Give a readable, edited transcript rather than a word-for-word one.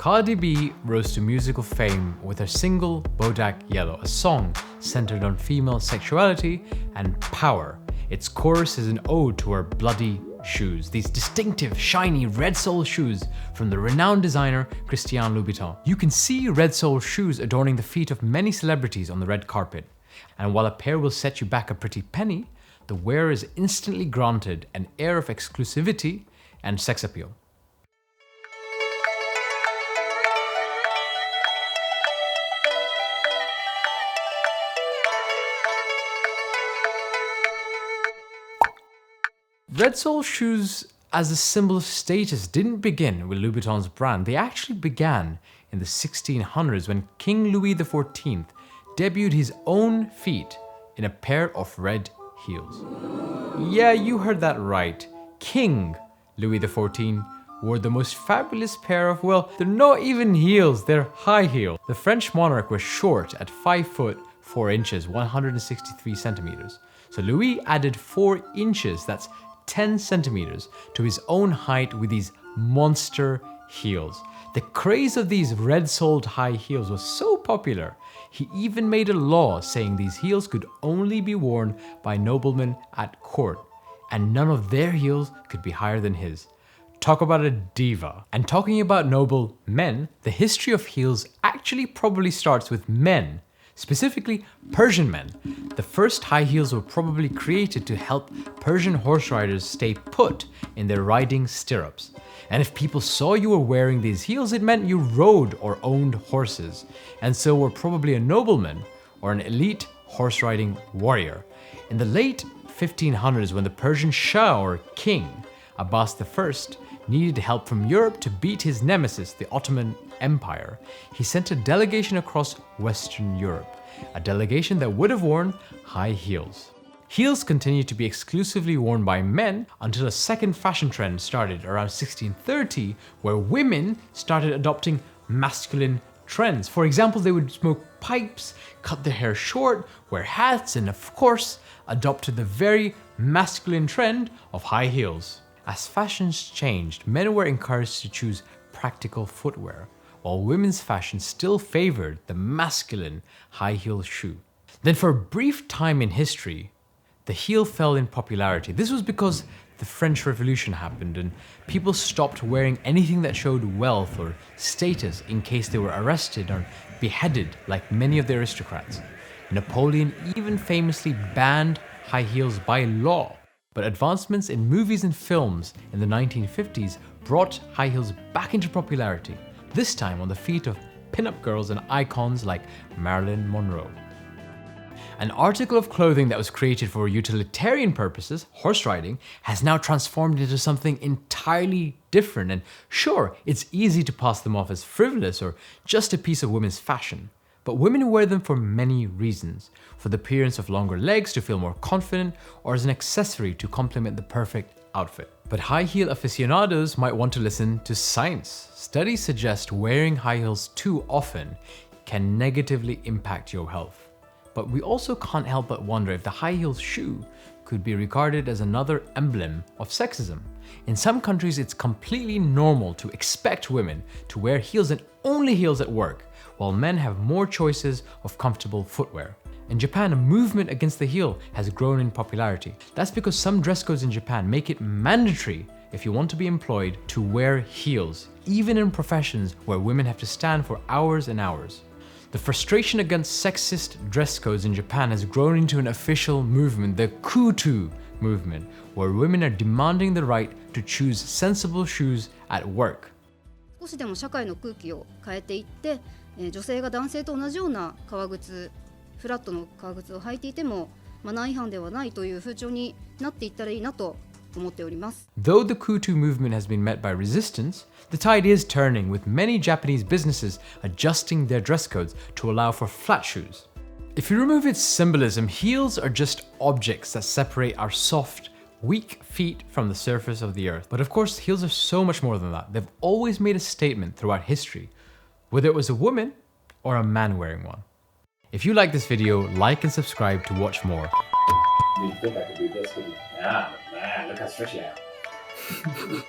Cardi B rose to musical fame with her single Bodak Yellow, a song centered on female sexuality and power. Its chorus is an ode to her bloody shoes, these distinctive, shiny red sole shoes from the renowned designer Christian Louboutin. You can see red sole shoes adorning the feet of many celebrities on the red carpet. And while a pair will set you back a pretty penny, the wearer is instantly granted an air of exclusivity and sex appeal. Red sole shoes as a symbol of status didn't begin with Louboutin's brand. They actually began in the 1600s when King Louis XIV debuted his own feet in a pair of red heels. Yeah, you heard that right. King Louis XIV wore the most fabulous pair of, well, they're not even heels, they're high heels. The French monarch was short at 5 foot 4 inches, 163 centimeters. So Louis added 4 inches, that's 10 centimeters, to his own height with these monster heels. The craze of these red-soled high heels was so popular, he even made a law saying these heels could only be worn by noblemen at court, and none of their heels could be higher than his. Talk about a diva. And talking about noble men, the history of heels actually probably starts with men, specifically Persian men. The first high heels were probably created to help Persian horse riders stay put in their riding stirrups. And if people saw you were wearing these heels, it meant you rode or owned horses, and so were probably a nobleman or an elite horse riding warrior. In the late 1500s, when the Persian Shah or king, Abbas I, needed help from Europe to beat his nemesis, the Ottoman Empire, he sent a delegation across Western Europe, a delegation that would have worn high heels. Heels continued to be exclusively worn by men until a second fashion trend started around 1630, where women started adopting masculine trends. For example, they would smoke pipes, cut their hair short, wear hats, and of course, adopted the very masculine trend of high heels. As fashions changed, men were encouraged to choose practical footwear, while women's fashion still favored the masculine high heel shoe. Then for a brief time in history, the heel fell in popularity. This was because the French Revolution happened and people stopped wearing anything that showed wealth or status in case they were arrested or beheaded like many of the aristocrats. Napoleon even famously banned high heels by law. But advancements in movies and films in the 1950s brought high heels back into popularity, this time on the feet of pin-up girls and icons like Marilyn Monroe. An article of clothing that was created for utilitarian purposes, horse riding, has now transformed into something entirely different. And sure, it's easy to pass them off as frivolous or just a piece of women's fashion. But women wear them for many reasons. For the appearance of longer legs to feel more confident, or as an accessory to complement the perfect outfit. But high heel aficionados might want to listen to science. Studies suggest wearing high heels too often can negatively impact your health. But we also can't help but wonder if the high heel shoe could be regarded as another emblem of sexism. In some countries, it's completely normal to expect women to wear heels and only heels at work, while men have more choices of comfortable footwear. In Japan, a movement against the heel has grown in popularity. That's because some dress codes in Japan make it mandatory, if you want to be employed, to wear heels, even in professions where women have to stand for hours and hours. The frustration against sexist dress codes in Japan has grown into an official movement, the Kutu movement, where women are demanding the right to choose sensible shoes at work. 少しでも社会の空気を変えていって、女性が男性と同じような革靴、フラットの革靴を履いていてもマナー違反ではないという風潮になっていったらいいなと思っております。Though the Kutu movement has been met by resistance, the tide is turning, with many Japanese businesses adjusting their dress codes to allow for flat shoes. If you remove its symbolism, heels are just objects that separate our soft, weak feet from the surface of the earth. But of course, heels are so much more than that. They've always made a statement throughout history, whether it was a woman or a man wearing one. If you like this video, like and subscribe to watch more. You think I could do this? Yeah, man, look how stretchy I am.